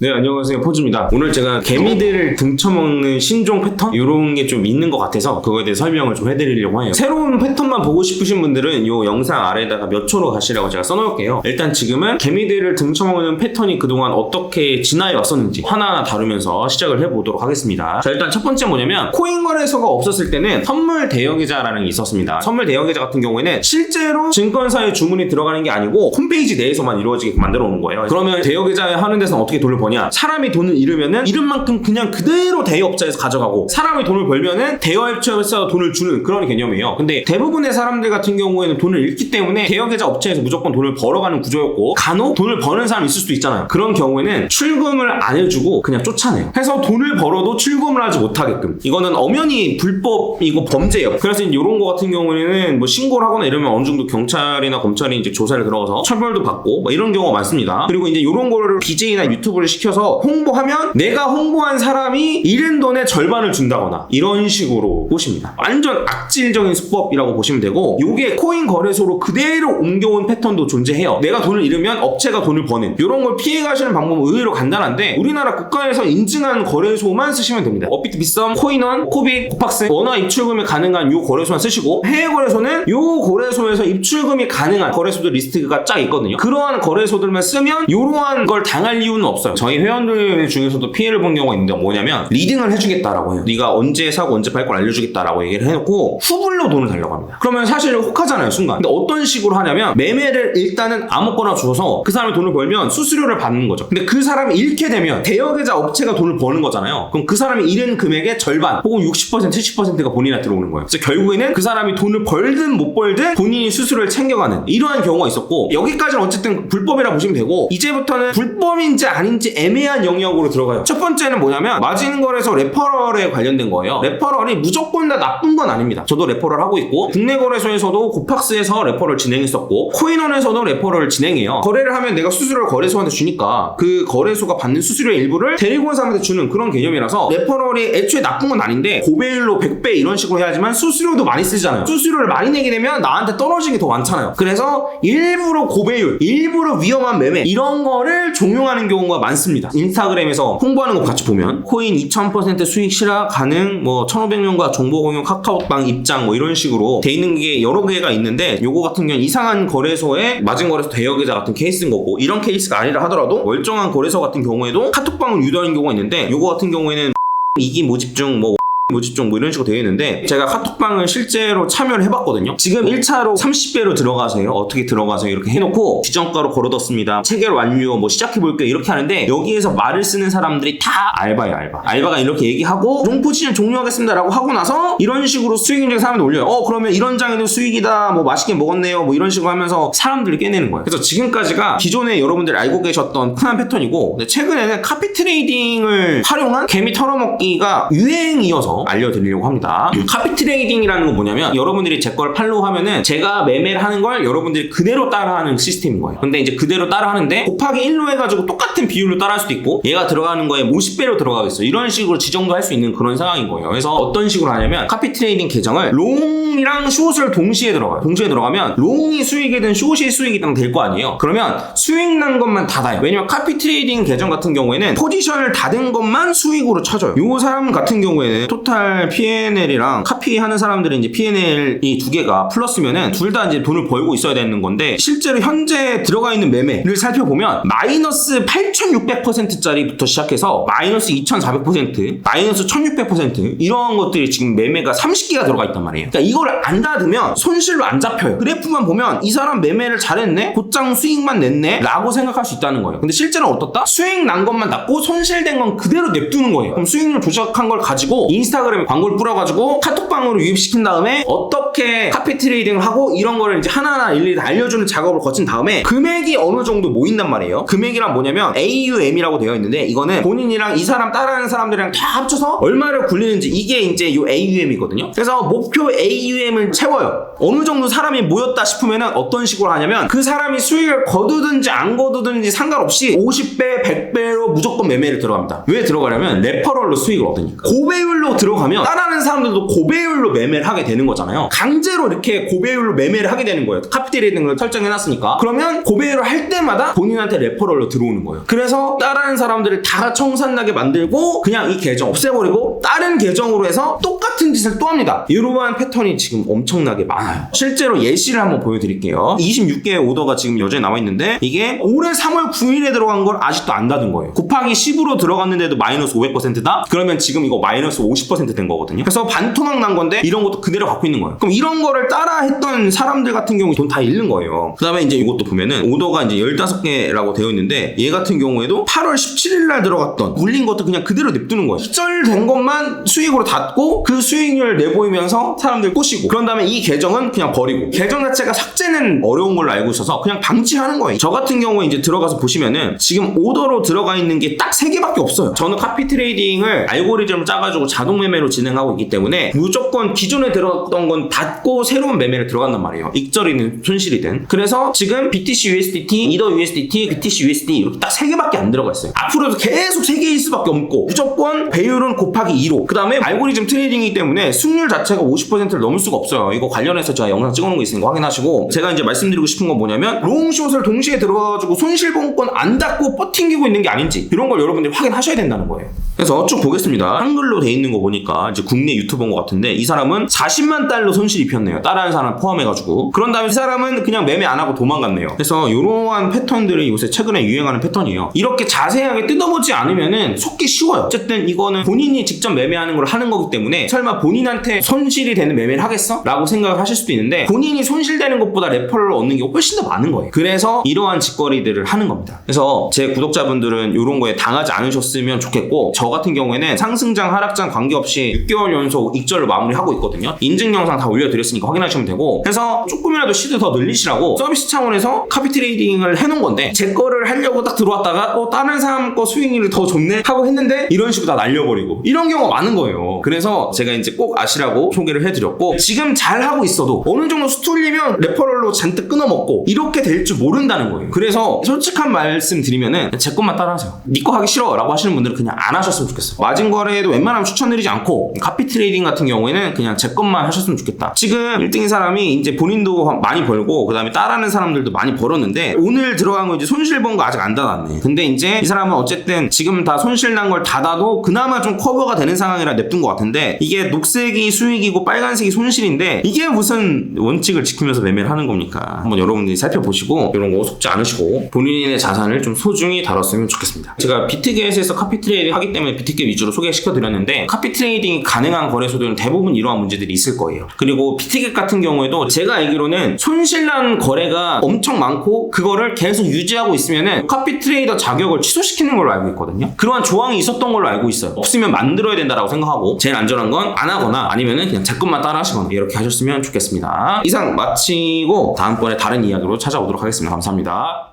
네, 안녕하세요. 포즈입니다. 오늘 제가 개미들을 등쳐먹는 신종 패턴? 이런 게 좀 있는 것 같아서 그거에 대해 설명을 좀 해드리려고 해요. 새로운 패턴만 보고 싶으신 분들은 이 영상 아래에다가 몇 초로 가시라고 제가 써놓을게요. 일단 지금은 개미들을 등쳐먹는 패턴이 그동안 어떻게 진화해 왔었는지 하나하나 다루면서 시작을 해보도록 하겠습니다. 자, 일단 첫 번째 뭐냐면 코인 거래소가 없었을 때는 선물 대여계좌라는 게 있었습니다. 선물 대여계좌 같은 경우에는 실제로 증권사에 주문이 들어가는 게 아니고 홈페이지 내에서만 이루어지게 만들어 놓은 거예요. 그러면 대여계좌에 하는 데서는 어떻게 돈을 버냐? 사람이 돈을 잃으면은 잃은 만큼 그냥 그대로 대여업자에서 가져가고, 사람이 돈을 벌면은 대여업체에서 돈을 주는 그런 개념이에요. 근데 대부분의 사람들 같은 경우에는 돈을 잃기 때문에 대여계좌 업체에서 무조건 돈을 벌어가는 구조였고, 간혹 돈을 버는 사람이 있을 수도 있잖아요. 그런 경우에는 출금을 안 해주고 그냥 쫓아내요. 해서 돈을 벌어도 출금을 하지 못하게끔. 이거는 엄연히 불법이고 범죄예요. 그래서 이런 거 같은 경우에는 뭐 신고를 하거나 이러면 어느 정도 경찰이나 검찰이 이제 조사를 들어가서 처벌도 받고 뭐 이런 경우가 많습니다. 그리고 이제 이런 거를 BJ나 유튜브를 시켜서 홍보하면 내가 홍보한 사람이 잃은 돈의 절반을 준다거나 이런 식으로 보십니다. 완전 악질적인 수법이라고 보시면 되고, 요게 코인 거래소로 그대로 옮겨온 패턴도 존재해요. 내가 돈을 잃으면 업체가 돈을 버는, 이런 걸 피해 가시는 방법은 의외로 간단한데 우리나라 국가에서 인증한 거래소만 쓰시면 됩니다. 업비트, 빗썸, 코인원, 코빅, 코팍스, 원화 입출금이 가능한 요 거래소만 쓰시고, 해외 거래소는 요 거래소에서 입출금이 가능한 거래소들 리스트가 쫙 있거든요. 그러한 거래소들만 쓰면 요러한 걸 당할 이유는 없어요. 저희 회원들 중에서도 피해를 본 경우가 있는데 뭐냐면 리딩을 해주겠다라고 해요. 네가 언제 사고 언제 팔 걸 알려주겠다라고 얘기를 해놓고 후불로 돈을 달라고 합니다. 그러면 사실 혹하잖아요, 순간. 근데 어떤 식으로 하냐면 매매를 일단은 아무거나 줘서 그 사람이 돈을 벌면 수수료를 받는 거죠. 근데 그 사람이 잃게 되면 대여계좌 업체가 돈을 버는 거잖아요. 그럼 그 사람이 잃은 금액의 절반 혹은 60%, 70%가 본인한테 들어오는 거예요. 그래서 결국에는 그 사람이 돈을 벌든 못 벌든 본인이 수수료를 챙겨가는 이러한 경우가 있었고, 여기까지는 어쨌든 불법이라 보시면 되고, 이제부터는 불법인지 아닌지 애매한 영역으로 들어가요. 첫 번째는 뭐냐면 마진거래소 레퍼럴에 관련된 거예요. 레퍼럴이 무조건 다 나쁜 건 아닙니다. 저도 레퍼럴 하고 있고, 국내 거래소에서도 고팍스에서 레퍼럴 진행했었고, 코인원에서도 레퍼럴을 진행해요. 거래를 하면 내가 수수료를 거래소한테 주니까 그 거래소가 받는 수수료의 일부를 데리고 온 사람한테 주는 그런 개념이라서 레퍼럴이 애초에 나쁜 건 아닌데 고배율로 100배 이런 식으로 해야지만 수수료도 많이 쓰잖아요. 수수료를 많이 내게 되면 나한테 떨어지는 게 더 많잖아요. 그래서 일부러 고배율, 일부러 위험한 매매 이런 거를 종용하는 경우가 많습니다. 인스타그램에서 홍보하는 거 같이 보면 코인 2000% 수익 실화 가능, 뭐 1500명과 정보 공유 카카오방 입장 뭐 이런 식으로 돼 있는 게 여러 개가 있는데, 요거 같은 경우는 이상한 거래소에 마진거래소 대여계좌 같은 케이스인 거고, 이런 케이스가 아니라 하더라도 멀쩡한 거래소 같은 경우에도 카톡방을 유도하는 경우가 있는데, 요거 같은 경우에는 이기 모집중 모집중 이런 식으로 되어 있는데, 제가 카톡방을 실제로 참여를 해봤거든요. 지금 1차로 30배로 들어가세요, 어떻게 들어가세요 이렇게 해놓고 지정가로 걸어뒀습니다, 체결 완료, 뭐 시작해볼게요 이렇게 하는데, 여기에서 말을 쓰는 사람들이 다 알바예요. 알바가 이렇게 얘기하고 롱포지션 종료하겠습니다 라고 하고 나서 이런 식으로 수익 인증 사람들 올려요. 그러면 이런 장에도 수익이다, 뭐 맛있게 먹었네요, 뭐 이런 식으로 하면서 사람들을 깨내는 거예요. 그래서 지금까지가 기존에 여러분들이 알고 계셨던 흔한 패턴이고, 근데 최근에는 카피 트레이딩을 활용한 개미 털어먹기가 유행이어서 알려드리려고 합니다. 카피 트레이딩이라는 건 뭐냐면, 여러분들이 제 걸 팔로우하면은 제가 매매를 하는 걸 여러분들이 그대로 따라하는 시스템인 거예요. 근데 이제 그대로 따라하는데 곱하기 1로 해가지고 똑같은 비율로 따라할 수도 있고, 얘가 들어가는 거에 50배로 들어가겠어 이런 식으로 지정도 할 수 있는 그런 상황인 거예요. 그래서 어떤 식으로 하냐면, 카피 트레이딩 계정을 롱이랑 숏을 동시에 들어가요. 동시에 들어가면 롱이 수익이든 숏이 수익이든 될 거 아니에요. 그러면 수익 난 것만 닫아요. 왜냐면 카피 트레이딩 계정 같은 경우에는 포지션을 닫은 것만 수익으로 쳐줘요. 요 사람 같은 경우에는 토탈 P&L이랑 카피하는 사람들은 이제 P&L이 두 개가 플러스면은 둘 다 이제 돈을 벌고 있어야 되는 건데, 실제로 현재 들어가 있는 매매를 살펴보면 마이너스 8600%짜리부터 시작해서 마이너스 2400%, 마이너스 1600% 이런 것들이 지금 매매가 30개가 들어가 있단 말이에요. 그러니까 이걸 안 닫으면 손실로 안 잡혀요. 그래프만 보면 이 사람 매매를 잘했네, 곧장 수익만 냈네 라고 생각할 수 있다는 거예요. 근데 실제로는 어떻다? 수익 난 것만 닫고 손실된 건 그대로 냅두는 거예요. 그럼 수익률 조작한 걸 가지고 인스타그램에 광고를 뿌려가지고 카톡방으로 유입시킨 다음에 어떻게 카피 트레이딩을 하고 이런 거를 이제 하나하나 일일이 다 알려주는 작업을 거친 다음에 금액이 어느 정도 모인단 말이에요. 금액이란 뭐냐면 AUM이라고 되어 있는데, 이거는 본인이랑 이 사람 따라하는 사람들이랑 다 합쳐서 얼마를 굴리는지, 이게 이제 요 AUM이거든요. 그래서 목표 AUM을 채워요. 어느 정도 사람이 모였다 싶으면은 어떤 식으로 하냐면, 그 사람이 수익을 거두든지 안 거두든지 상관없이 50배, 100배로 무조건 매매를 들어갑니다. 왜 들어가냐면 레퍼럴로 수익을 얻으니까. 고배율로 들어 들어가면 따라하는 사람들도 고배율로 매매를 하게 되는 거잖아요. 강제로 이렇게 고배율로 매매를 하게 되는 거예요. 카피트레이딩을 설정해놨으니까. 그러면 고배율을 할 때마다 본인한테 레퍼럴로 들어오는 거예요. 그래서 따라하는 사람들을 다 청산나게 만들고 그냥 이 계정 없애버리고 다른 계정으로 해서 똑같은 짓을 또 합니다. 이러한 패턴이 지금 엄청나게 많아요. 실제로 예시를 한번 보여드릴게요. 26개의 오더가 지금 여전히 남아있는데 이게 올해 3월 9일에 들어간 걸 아직도 안 닫은 거예요. 곱하기 10으로 들어갔는데도 마이너스 500%다? 그러면 지금 이거 마이너스 50% 된 거거든요. 그래서 반토막 난 건데 이런 것도 그대로 갖고 있는 거예요. 그럼 이런 거를 따라 했던 사람들 같은 경우 돈 다 잃는 거예요. 그 다음에 이제 이것도 보면은 오더가 이제 15개라고 되어 있는데 얘 같은 경우에도 8월 17일 날 들어갔던 물린 것도 그냥 그대로 냅두는 거예요. 기절된 것만 수익으로 닫고 그 수익률 내보이면서 사람들 꼬시고 그런 다음에 이 계정은 그냥 버리고 계정 자체가 삭제는 어려운 걸로 알고 있어서 그냥 방치하는 거예요. 저 같은 경우에 이제 들어가서 보시면은 지금 오더로 들어가 있는 게 딱 3개밖에 없어요. 저는 카피 트레이딩을 알고리즘을 짜가지고 자동 매매로 진행하고 있기 때문에 무조건 기존에 들어갔던 건 닫고 새로운 매매를 들어간단 말이에요. 익절이든 손실이든. 그래서 지금 BTC USDT, 이더 USDT, BTC USD 이렇게 딱 3개밖에 안 들어가 있어요. 앞으로도 계속 3개일 수밖에 없고 무조건 배율은 곱하기 2로 그 다음에 알고리즘 트레이딩이기 때문에 승률 자체가 50%를 넘을 수가 없어요. 이거 관련해서 제가 영상 찍어놓은 거 있으니까 확인하시고 제가 이제 말씀드리고 싶은 건 뭐냐면 롱숏을 동시에 들어가가지고 손실봉권 안 닫고 버팅기고 있는 게 아닌지 이런 걸 여러분들이 확인하셔야 된다는 거예요. 그래서 쭉 보겠습니다. 한글로 돼 있는 거 보니까 이제 국내 유튜버인 것 같은데 이 사람은 40만 달러 손실 입혔네요. 따라하는 사람 포함해가지고. 그런 다음에 이 사람은 그냥 매매 안 하고 도망갔네요. 그래서 이러한 패턴들이 요새 최근에 유행하는 패턴이에요. 이렇게 자세하게 뜯어보지 않으면은 속기 쉬워요. 어쨌든 이거는 본인이 직접 매매하는 걸 하는 거기 때문에 설마 본인한테 손실이 되는 매매를 하겠어? 라고 생각을 하실 수도 있는데 본인이 손실되는 것보다 레퍼럴을 얻는 게 훨씬 더 많은 거예요. 그래서 이러한 짓거리들을 하는 겁니다. 그래서 제 구독자분들은 이런 거에 당하지 않으셨으면 좋겠고 저 같은 경우에는 상승장 하락장 관계없이 6개월 연속 익절을 마무리하고 있거든요. 인증 영상 다 올려드렸으니까 확인하시면 되고 그래서 조금이라도 시드 더 늘리시라고 서비스 차원에서 카피 트레이딩을 해놓은 건데 제 거를 하려고 딱 들어왔다가 다른 사람 거 수익률이 더 좋네 하고 했는데 이런 식으로 다 날려버리고 이런 경우가 많은 거예요. 그래서 제가 이제 꼭 아시라고 소개를 해드렸고 지금 잘 하고 있어도 어느 정도 수틀리면 레퍼럴로 잔뜩 끊어먹고 이렇게 될 줄 모른다는 거예요. 그래서 솔직한 말씀 드리면은 제 것만 따라하세요. 네 거 하기 싫어 라고 하시는 분들은 그냥 안 하셨으면 좋겠어요. 마진 거래에도 웬만하면 추천드리지 않고 카피 트레이딩 같은 경우에는 그냥 제 것만 하셨으면 좋겠다. 지금 1등인 사람이 이제 본인도 많이 벌고 그 다음에 따라하는 사람들도 많이 벌었는데 오늘 들어간 거 이제 손실 본 거 아직 안 닫았네. 근데 이제 이 사람은 어쨌든 지금 다 손실 난 걸 닫아도 그나마 좀 커버가 되는 상황이라 냅둔 것 같은데 이게 녹색이 수익이고 빨간색이 손실인데 이게 무슨 원칙을 지키면서 매매를 하는 겁니까? 한번 여러분들이 살펴보시고 이런 거 속지 않으시고 본인의 자산을 좀 소중히 다뤘으면 좋겠습니다. 제가 비트겟에서 카피 트레이딩 하기 때문에 비트겟 위주로 소개시켜드렸는데 카피 트레이딩이 가능한 거래소들은 대부분 이러한 문제들이 있을 거예요. 그리고 비트겟 같은 경우에도 제가 알기로는 손실난 거래가 엄청 많고 그거를 계속 유지하고 있으면은 카피 트레이더 자격을 취소시키는 걸로 알고 있거든요. 그러한 조항이 있었던 걸로 알고 있어요. 없으면 만들어야 된다라고 생각하고 제일 안전한 건 안 하거나 아니면은 그냥 제 것만 따라 하시거나 이렇게 하셨으면 좋겠습니다. 이상 마치고 다음번에 다른 이야기로 찾아오도록 하겠습니다. 감사합니다.